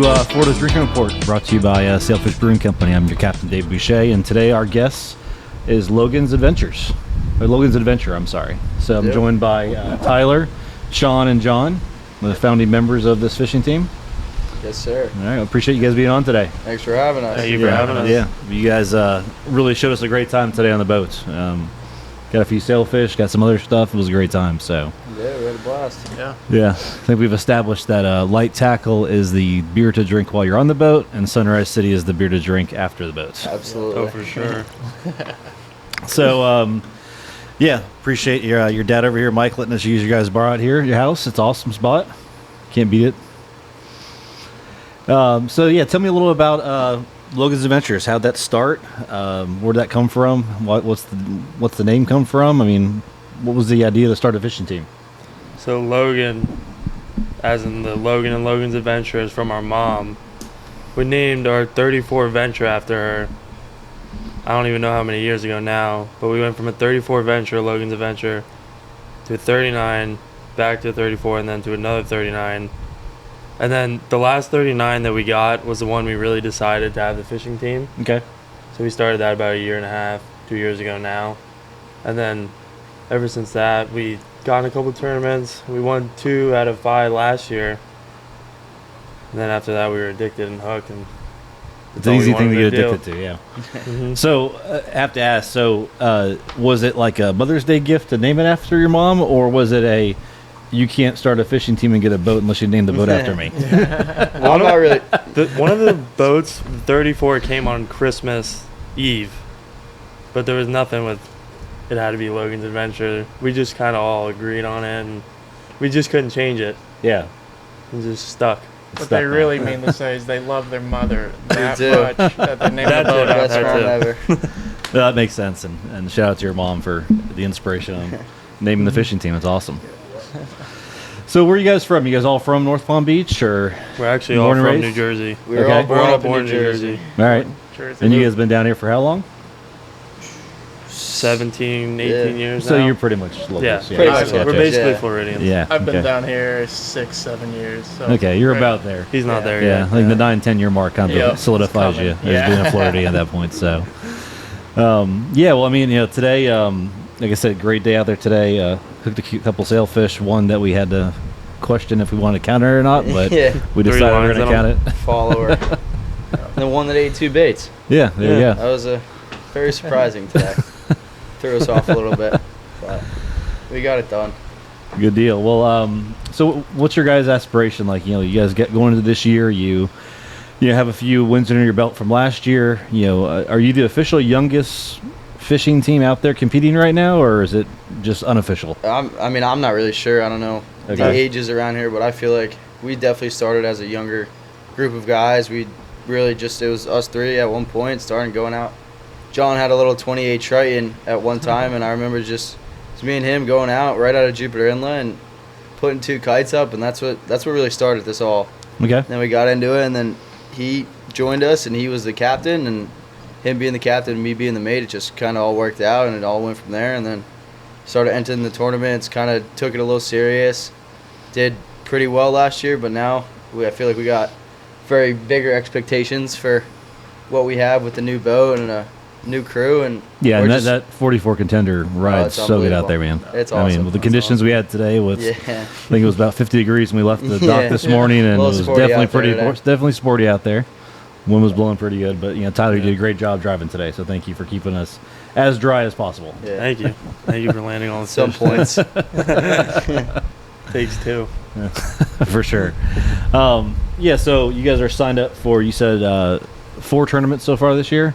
to Florida's Drinking Report, brought to you by Sailfish Brewing Company. I'm your captain, Dave Bushea, and today our guest is Logans Adventure. I'm sorry. So I'm joined by Tyler, Shawn, and John, the founding members of this fishing team. Yes, sir. All right, I appreciate you guys being on today. Thanks for having us. Thank you for having us. Yeah, you guys really showed us a great time today on the boat. Got a few sailfish, got some other stuff. It was a great time. So Yeah, we had a blast. yeah, I think we've established that light tackle is the beer to drink while you're on the boat, and Sunrise City is the beer to drink after the boat. Absolutely. Oh, for sure. So, yeah, appreciate your dad over here, Mike, letting us use your guys' bar out here, your house. It's an awesome spot. Can't beat it. So, yeah, tell me a little about Logan's Adventures. How'd that start? Where'd that come from? What's the name come from? I mean, what was the idea to start a fishing team? So Logan, as in the Logan and Logan's Adventure, is from our mom. We named our 34 Venture after her. I don't even know how many years ago now, but we went from a 34 Venture, Logan's Adventure, to a 39, back to a 34, and then to another 39. And then the last 39 that we got was the one we really decided to have the fishing team. Okay. So we started that about a year and a half, 2 years ago now. And then ever since that, we got in a couple tournaments. We won 2 out of 5 last year. And then after that, we were addicted and hooked. And It's an easy thing to get addicted to, yeah. Mm-hmm. So, I have to ask, was it like a Mother's Day gift to name it after your mom, or was it you can't start a fishing team and get a boat unless you name the boat after me? Well, I'm not really. One of the boats, 34, came on Christmas Eve. But there was nothing with it had to be Logan's Adventure. We just kind of all agreed on it, and we just couldn't change it. Yeah. It just stuck. What they really mean to say is they love their mother that do. much that they name the That's boat it. after Best That's friend it. ever. That makes sense, and shout out to your mom for the inspiration on naming the fishing team. It's awesome. So where are you guys from? You guys all from North Palm Beach, or? We're actually all Born and from raised? New Jersey. We were Okay. all We're born all up in born New Jersey. All right. Jersey. And you guys been down here for how long? 17, 18 Yeah. years So now. you're pretty much locals. Yeah, Pretty much we're locals. basically Yeah. Floridians. Yeah. I've been okay. down here 6-7 years. So Okay, you're right. about there. He's not Yeah. there Yeah, yet. I think the 9-10 year mark kind of Yep, solidifies it's you coming. as Yeah. being a Floridian at that point. So, yeah, well, I mean, today, like I said, great day out there today. Hooked a couple sailfish. One that we had to question if we wanted to count it or not, but Yeah. we 3 decided we're lines going to on count it. Follower. The one that ate 2 baits. Yeah, there you That go. was very surprising today. Threw us off a little bit, but we got it done. Good deal. Well, so what's your guys' aspiration? Like, you guys get going into this year. You have a few wins under your belt from last year. Are you the official youngest fishing team out there competing right now, or is it just unofficial? I'm not really sure. I don't know the Okay. ages around here, but I feel like we definitely started as a younger group of guys. We really it was us 3 at one point, starting going out. John had a little 28 Triton at one time, and I remember it's me and him going out right out of Jupiter Inlet and putting 2 kites up, and that's what really started this all. Okay. Then we got into it, and then he joined us, and he was the captain, and him being the captain and me being the mate, it just kind of all worked out, and it all went from there. And then started entering the tournaments, kind of took it a little serious. Did pretty well last year, but now I feel like we got very bigger expectations for what we have with the new boat and a new crew. And Yeah, we're and that 44 contender ride's it's so good out there, man. It's I mean, awesome. with the It's conditions we had today, I yeah, think it was about 50 degrees when we left the dock Yeah. this morning, and it A little was sporty definitely out there today. definitely sporty out there. Wind was blowing pretty good, but Tyler, you did a great job driving today, so thank you for keeping us as dry as possible. yeah. Thank you. Thank you for landing on the Some fish. points. Takes 2. For sure. Yeah, so you guys are signed up for, you said 4 tournaments so far this year?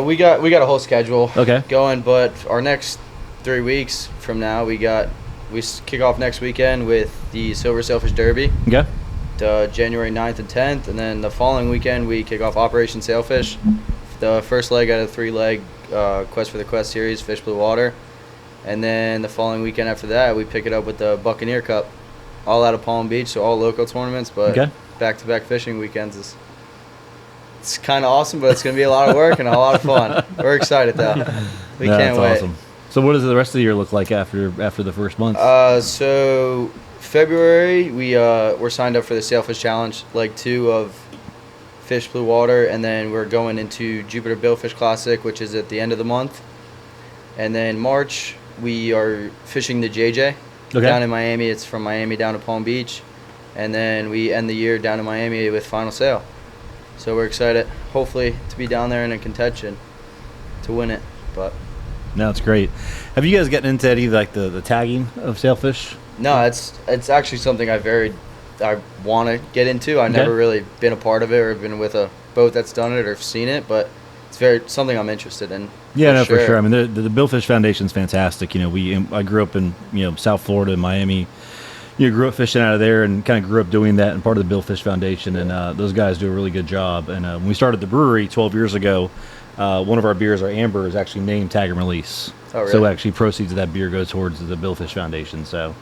We got a whole schedule Okay. going, but our next 3 weeks from now, we kick off next weekend with the Silver Sailfish Derby, Okay. January 9th and 10th, and then the following weekend we kick off Operation Sailfish, the first leg out of the 3-leg Quest for the Quest series, Fish Blue Water, and then the following weekend after that we pick it up with the Buccaneer Cup, all out of Palm Beach, so all local tournaments, but Okay. back-to-back fishing weekends it's kind of awesome, but it's going to be a lot of work and a lot of fun. We're excited though. We can't That's wait. awesome. So what does the rest of the year look like after the first month? So February we're signed up for the Sailfish Challenge, leg 2 of fish blue water, and then we're going into Jupiter Billfish Classic, which is at the end of the month. And then March, we are fishing the JJ down in Miami. It's from Miami down to Palm Beach. And then we end the year down in Miami with Final Sail. So we're excited, hopefully, to be down there in a contention to win it. But no, it's great. Have you guys gotten into any like the tagging of sailfish? no, it's actually something I want to get into. I've never really been a part of it or been with a boat that's done it or seen it, but it's something I'm interested in. Yeah, for sure. I mean, the Billfish Foundation's fantastic. You know, I grew up in South Florida, Miami. Grew up fishing out of there and kind of grew up doing that and part of the Billfish Foundation. And those guys do a really good job. And when we started the brewery 12 years ago, one of our beers, our Amber, is actually named Tag and Release. Oh, really? So actually proceeds of that beer go towards the Billfish Foundation. So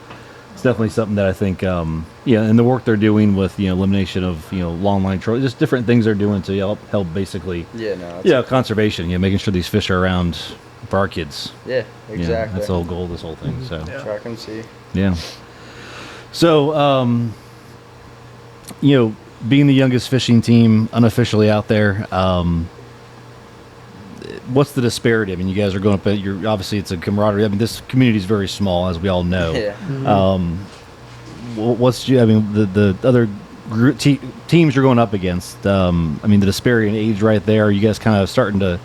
it's definitely something that I think, and the work they're doing with, elimination of, long line trolling, just different things they're doing to help basically, conservation, making sure these fish are around for our kids. Yeah, exactly. That's the whole goal of this whole thing. So Track and see. Yeah. So, being the youngest fishing team unofficially out there, what's the disparity? I mean, you guys are going up at obviously it's a camaraderie. I mean, this community is very small, as we all know. Yeah. The other teams you're going up against, the disparity in age right there, are you guys kind of starting to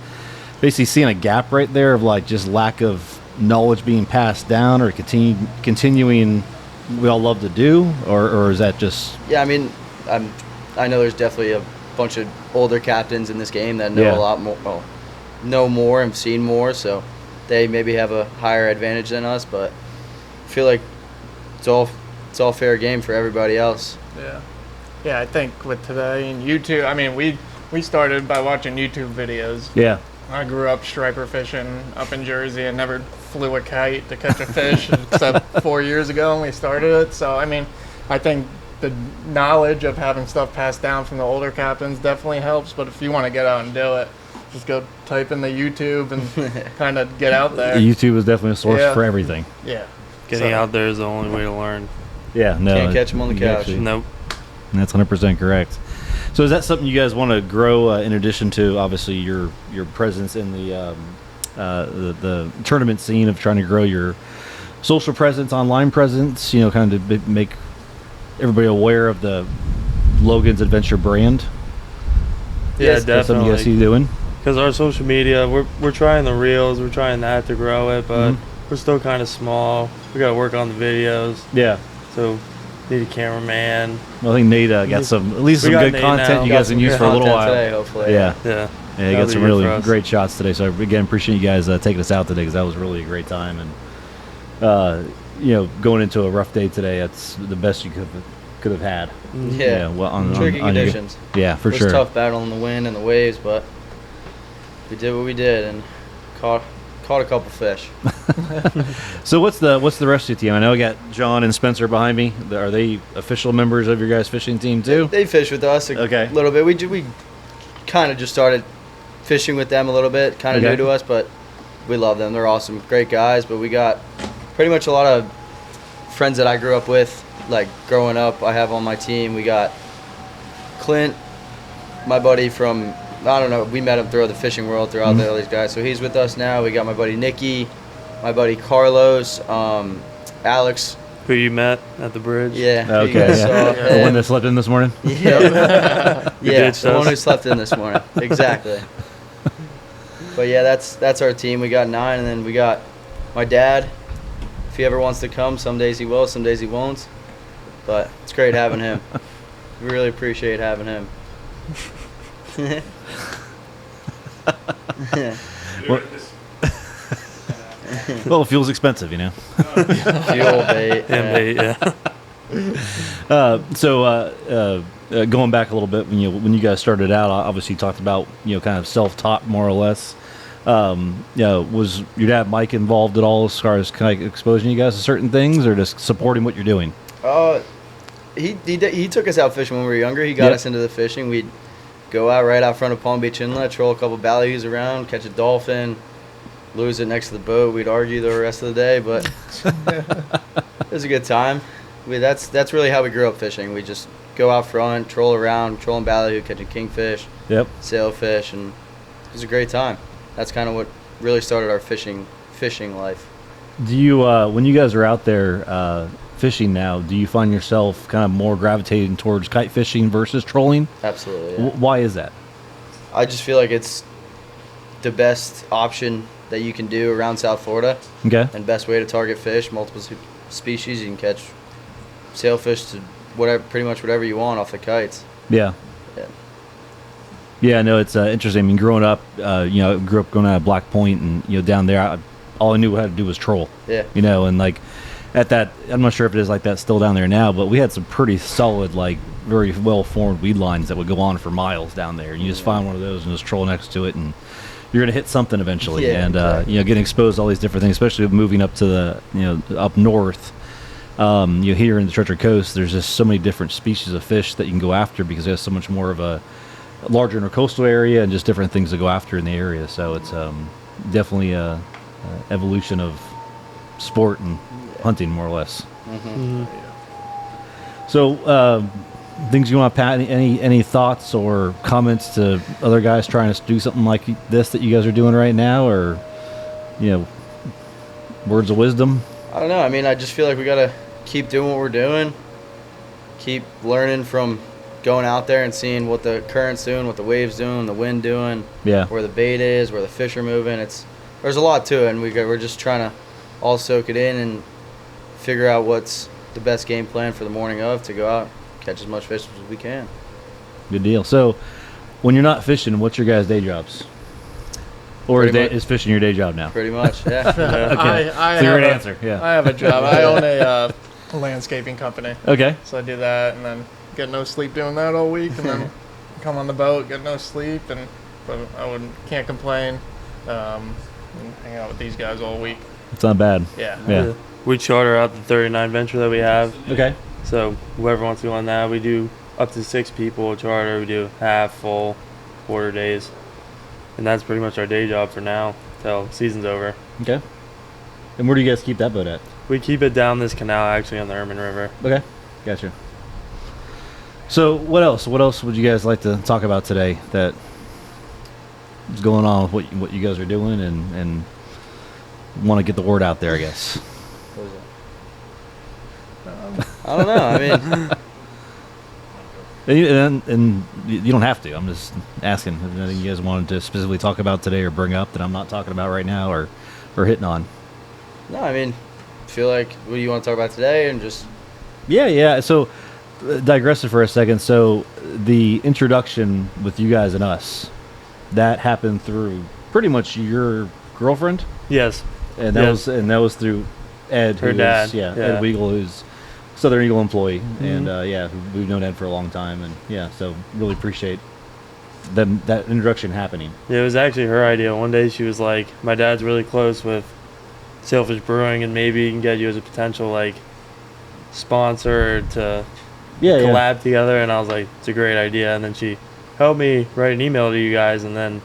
basically seeing a gap right there of like just lack of knowledge being passed down or continuing we all love to do, or is that just... Yeah, I mean, I know there's definitely a bunch of older captains in this game that know a lot more, know more and seen more, so they maybe have a higher advantage than us, but I feel like it's all fair game for everybody else. Yeah, I think with today and YouTube, I mean, we started by watching YouTube videos. Yeah. I grew up striper fishing up in Jersey and never flew a kite to catch a fish except 4 years ago when we started it. So, I mean, I think the knowledge of having stuff passed down from the older captains definitely helps. But if you want to get out and do it, just go type in the YouTube and kind of get out there. YouTube is definitely a source for everything. Yeah. Getting out there is the only way to learn. Yeah, no. Can't catch them on the couch. Nope. That's 100% correct. So is that something you guys want to grow in addition to obviously your presence in the tournament scene of trying to grow your social presence, online presence, kind of to make everybody aware of the Logans Adventure brand? Yeah, That's definitely. something you guys see doing? Because our social media, we're trying the reels, we're trying that to grow it, but we're still kind of small. We got to work on the videos. Yeah. So need a cameraman. Well, I think Nate got at least some good Nate content now. you guys can use for a little while. Today, hopefully. Yeah. Yeah. Yeah, you got some really great shots today. So again, appreciate you guys taking us out today because that was really a great time. And going into a rough day today, that's the best you could have had. Yeah. Well, tricky conditions. For it was sure. tough battling the wind and the waves, but we did what we did and caught a couple fish. So what's the rest of your team? I know I got John and Spencer behind me. Are they official members of your guys' fishing team too? They fish with us a little bit. We kind of just started fishing with them a little bit, kind of new to us, but we love them. They're awesome, great guys. But we got pretty much a lot of friends that I grew up with, like growing up. I have on my team. We got Clint, my buddy from, I don't know, we met him throughout the fishing world, throughout all these guys. So he's with us now. We got my buddy Nicky, my buddy Carlos, Alex. Who you met at the bridge? Yeah. Okay. The one that slept in this morning? Yeah. Yeah, the one who slept in this morning. Exactly. But yeah, that's our team. We got 9, and then we got my dad. If he ever wants to come, some days he will, some days he won't. But it's great having him. We really appreciate having him. Well, fuel's expensive, Fuel, bait. Going back a little bit, when you guys started out, obviously you talked about kind of self-taught more or less. Was your dad Mike involved at all as far as kind of exposing you guys to certain things, or just supporting what you're doing? He took us out fishing when we were younger. He got us into the fishing. We'd go out right out front of Palm Beach Inlet, troll a couple ballyhoos around, catch a dolphin, lose it next to the boat. We'd argue the rest of the day, but it was a good time. That's really how we grew up fishing. We just go out front, troll around, trolling ballyhoo, catching kingfish, Yep. sailfish, and it was a great time. That's kind of what really started our fishing life. Do you, when you guys are out there fishing now, do you find yourself kind of more gravitating towards kite fishing versus trolling? Absolutely. Yeah. Why is that? I just feel like it's the best option that you can do around South Florida, Okay. and best way to target fish, multiple species. You can catch sailfish to pretty much whatever you want off the kites. Yeah. Yeah. Yeah, no, it's interesting. I mean, growing up, grew up going out of Black Point, and down there, all I knew how to do was troll. Yeah. And like at that, I'm not sure if it is like that still down there now, but we had some pretty solid, like very well formed weed lines that would go on for miles down there. And you just find one of those and just troll next to it, and you're gonna hit something eventually. Yeah, and exactly. getting exposed to all these different things, especially moving up to the up north. Here in the Treasure Coast, there's just so many different species of fish that you can go after because there's so much more of a larger intercoastal area and just different things to go after in the area. So it's definitely a evolution of sport and hunting, more or less. Mm-hmm. So things you want to pat? Any thoughts or comments to other guys trying to do something like this that you guys are doing right now, or words of wisdom? I don't know. I mean, I just feel like we gotta keep doing what we're doing, keep learning from going out there and seeing what the current's doing, what the waves doing, the wind doing, Yeah. where the bait is, where the fish are moving. There's a lot to it, and we're just trying to all soak it in and figure out what's the best game plan for the morning of to go out, catch as much fish as we can. Good deal. So when you're not fishing, what's your guys' day jobs? Or Pretty much. is fishing your day job now? Pretty much, yeah. Okay. I So you're have an a- answer. Yeah. I have a job. I own a landscaping company, Okay. so I do that, and then get no sleep doing that all week, and then come on the boat, get no sleep, but I can't complain. And hang out with these guys all week. It's not bad. Yeah. Yeah. We charter out the 39 venture that we have. Okay. So whoever wants to go on that, we do up to 6 people charter. We do half, full, quarter days. And that's pretty much our day job for now till season's over. Okay. And where do you guys keep that boat at? We keep it down this canal actually on the Ermine River. Okay. Gotcha. So what else? What else would you guys like to talk about today that is going on with what you guys are doing and want to get the word out there, I guess? What was that? I don't know. I mean, And you don't have to. I'm just asking if there's anything you guys wanted to specifically talk about today or bring up that I'm not talking about right now or hitting on. no, I mean, feel like, what do you want to talk about today? And just, Yeah. So digressing for a second. So the introduction with you guys and us, that happened through pretty much your girlfriend, Yes. and Yes. that was through Ed, Her who dad, is, Ed yeah. Weagle, who's Southern Eagle employee, and we've known Ed for a long time, and so really appreciate that introduction happening. Yeah, it was actually her idea. One day she was like, my dad's really close with Sailfish Brewing and maybe he can get you as a potential like sponsor to collab together. And I was like, it's a great idea. And then she helped me write an email to you guys, and then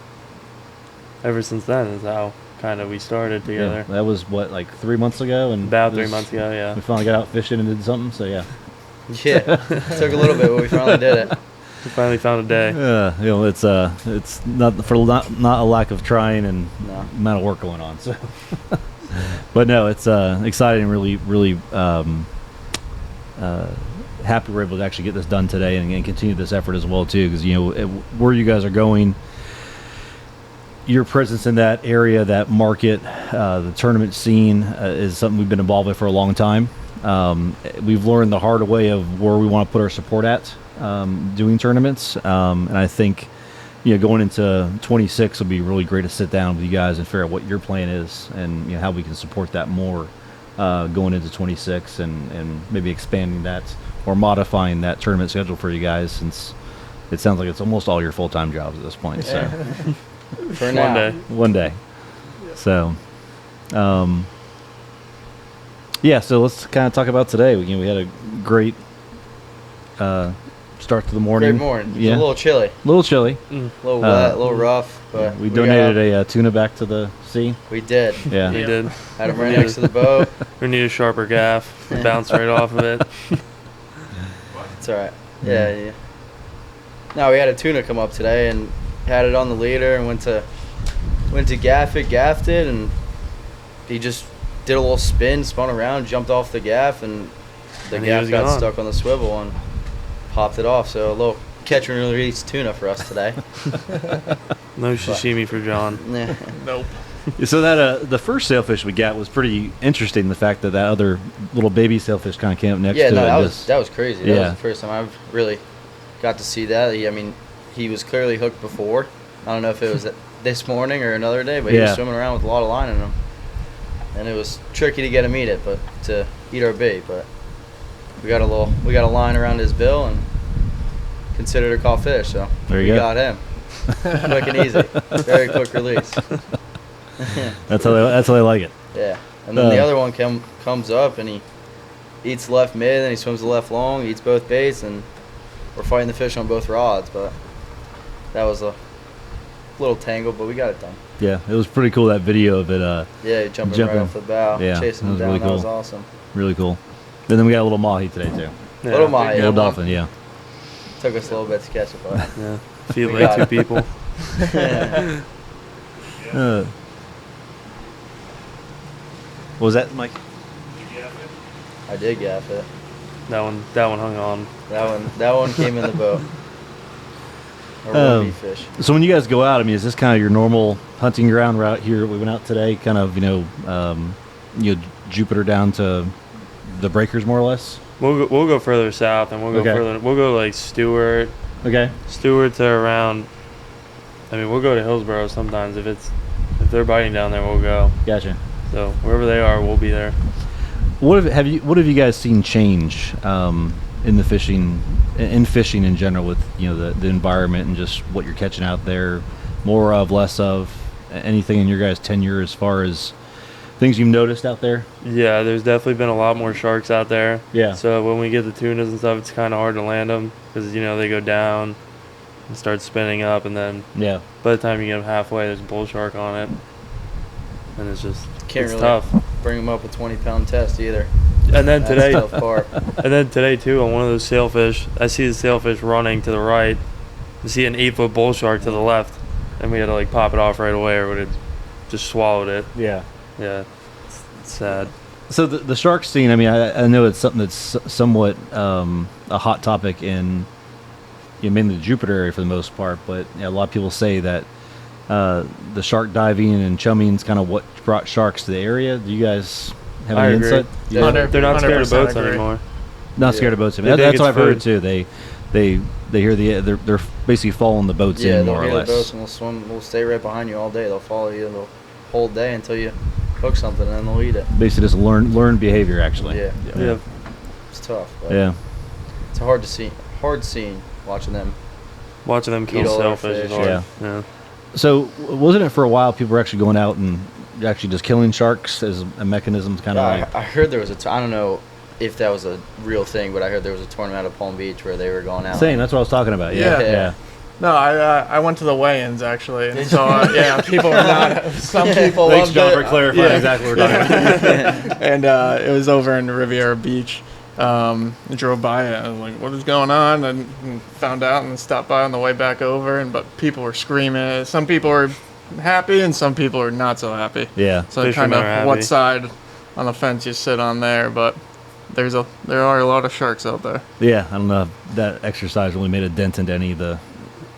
ever since then is how kind of we started together. Yeah, that was what, like 3 months ago, and About it 3 was- months ago, yeah. we finally got out fishing and did something. So yeah. yeah, took a little bit, but we finally did it. We finally found a day. It's not a lack of trying and No. amount of work going on. So, but no, it's exciting. Really happy we're able to actually get this done today and continue this effort as well too. Because where you guys are going, your presence in that area, that market, the tournament scene is something we've been involved with for a long time. We've learned the hard way of where we want to put our support at doing tournaments, and I think going into 26 will be really great to sit down with you guys and figure out what your plan is and how we can support that more going into 26 and maybe expanding that or modifying that tournament schedule for you guys, since it sounds like it's almost all your full-time jobs at this point. So For now. One day. one day. So so let's kind of talk about today. We had a great start to the morning. Great morning. It was Yeah, a little chilly, a little chilly. a little wet, a little rough, but We got donated up. a tuna back to the sea. We did. Yeah. We did. Had him right next to the boat. We need a sharper gaff. It bounced right off of it. It's all right. Yeah. No, we had a tuna come up today and had it on the leader and went to gaff it, gaffed it, and he just did a little spin, spun around, jumped off the gaff, and the gaff got stuck on the swivel and popped it off. So a little catch and release tuna for us today. No sashimi for John. Yeah. Nope. So that the first sailfish we got was pretty interesting. The fact that other little baby sailfish kind of came up next to it. Yeah, that was crazy. That Yeah. was the first time I've really got to see that. He was clearly hooked before. I don't know if it was this morning or another day, but he was swimming around with a lot of line in him. And it was tricky to get him to eat our bait, but we got a line around his bill and considered a caught fish, so there you we go. got him. Quick and easy. Very quick release. That's how they like it. Yeah. And then the other one comes up and he eats left mid and he swims the left long, eats both baits, and we're fighting the fish on both rods, but that was a little tangled, but we got it done. Yeah, it was pretty cool, that video of it. Jumping right off the bow, chasing him down. Really cool. That was awesome. Really cool. And then we got a little mahi today too. Yeah. Little mahi. Little dolphin, yeah. Took us a little bit to catch it, but Yeah. Feed like 2 people. What was that, Mike? I did gaff it. That one hung on. That one came in the boat. Or one meat fish. So when you guys go out, I mean, is this kind of your normal hunting ground route here? We went out today, kind of, Jupiter down to the breakers, more or less. We'll go further south, and we'll go further. We'll go like Stewart. Okay. Stewart to around. I mean, we'll go to Hillsborough sometimes if they're biting down there. We'll go. Gotcha. So wherever they are, we'll be there. What have you guys seen change in the fishing in general with the environment and just what you're catching out there, more of, less of, anything in your guys' tenure as far as things you've noticed out there? Yeah, there's definitely been a lot more sharks out there. Yeah. So when we get the tunas and stuff, it's kind of hard to land them because they go down and start spinning up, and then by the time you get them halfway, there's a bull shark on it, and it's really tough. Bring them up with 20-pound test either. And then today, That's the tough part. and then today too, on one of those sailfish, I see the sailfish running to the right. I see an 8-foot bull shark to the left, and we had to pop it off right away, or would have just swallowed it. Yeah. Yeah, it's sad. So the shark scene, I mean, I know it's something that's somewhat a hot topic in mainly the Jupiter area for the most part, but a lot of people say that the shark diving and chumming is kind of what brought sharks to the area. Do you guys have any insight? Yeah. They're not scared of boats agree. anymore. Not scared of boats. They think That's what it's I've heard food. too. They hear they're basically following the boats in they'll more or hear less. the boats and they'll swim. We'll stay right behind you all day. They'll follow you the whole day until you hook something, and then they'll eat it. Basically, just learn behavior. Actually. Yeah. It's tough. But Yeah. It's hard scene watching them. Watching them kill Eat all our sailfish is fish. hard. Yeah. So wasn't it for a while people were actually going out and actually just killing sharks as a mechanism to kind of I heard there was I don't know if that was a real thing, but I heard there was a tournament at Palm Beach where they were going out. Same. That's what I was talking about. Yeah. Yeah. No, I went to the weigh-ins actually, and so people were not. Some people Thanks, loved John, it. for clarifying exactly what we're talking about. And it was over in Riviera Beach. I drove by it. I was like, "What is going on?" And found out and stopped by on the way back over. But people were screaming. Some people were happy, and some people were not so happy. Yeah. So Fishermen kind are of happy. what side on the fence you sit on there. But there are a lot of sharks out there. Yeah. I don't know if that exercise really made a dent into any of the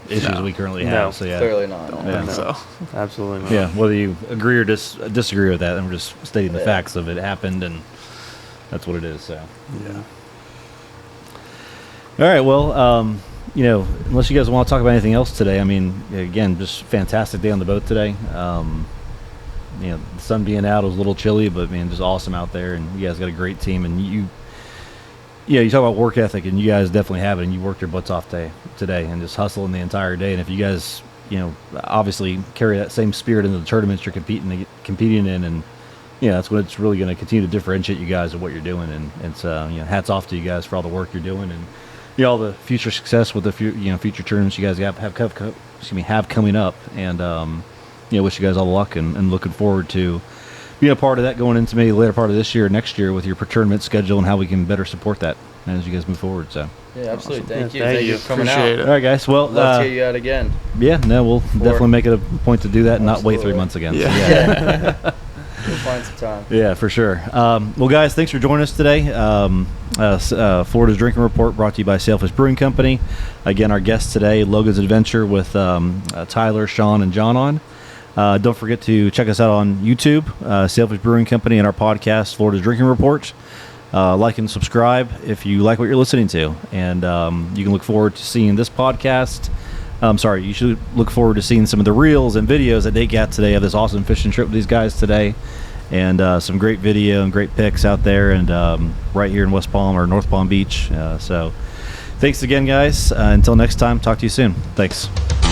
issues we currently have. No. So yeah. Clearly not. Yeah. So Absolutely not. Yeah. Whether you agree or disagree with that, and we're just stating the Yeah. facts of it happened, and that's what it is. So. yeah. All right. Well, unless you guys want to talk about anything else today, I mean, again, just fantastic day on the boat today. The sun being out, it was a little chilly, but man, just awesome out there, and you guys got a great team. And you talk about work ethic, and you guys definitely have it. And you worked your butts off today, and just hustling the entire day. And if you guys, obviously carry that same spirit into the tournaments you're competing in, and that's what it's really going to continue to differentiate you guys of what you're doing. And it's hats off to you guys for all the work you're doing, and all the future success with the future tournaments you guys have coming up. And wish you guys all the luck, and looking forward to being a part of that going into maybe the later part of this year or next year with your tournament schedule and how we can better support that. as you guys move forward. So, Yeah, absolutely. Awesome. Thank you. Yeah, thank Thank you you. for coming Appreciate out. it. all right, guys. Well, Love to get you out again. yeah, no, we'll definitely make it a point to do that and not wait 3 Absolutely. months again. Yeah. So, yeah. We'll find some time. Yeah, for sure. Well, guys, thanks for joining us today. Florida's Drinking Report brought to you by Sailfish Brewing Company. Again, our guests today, Logans Adventure with Tyler, Shawn, and John on. Don't forget to check us out on YouTube, Sailfish Brewing Company, and our podcast, Florida's Drinking Report. Like and subscribe if you like what you're listening to. And you can look forward to seeing this podcast. You should look forward to seeing some of the reels and videos that they got today of this awesome fishing trip with these guys today. And some great video and great pics out there and right here in West Palm or North Palm Beach. So thanks again, guys. Until next time, talk to you soon. Thanks.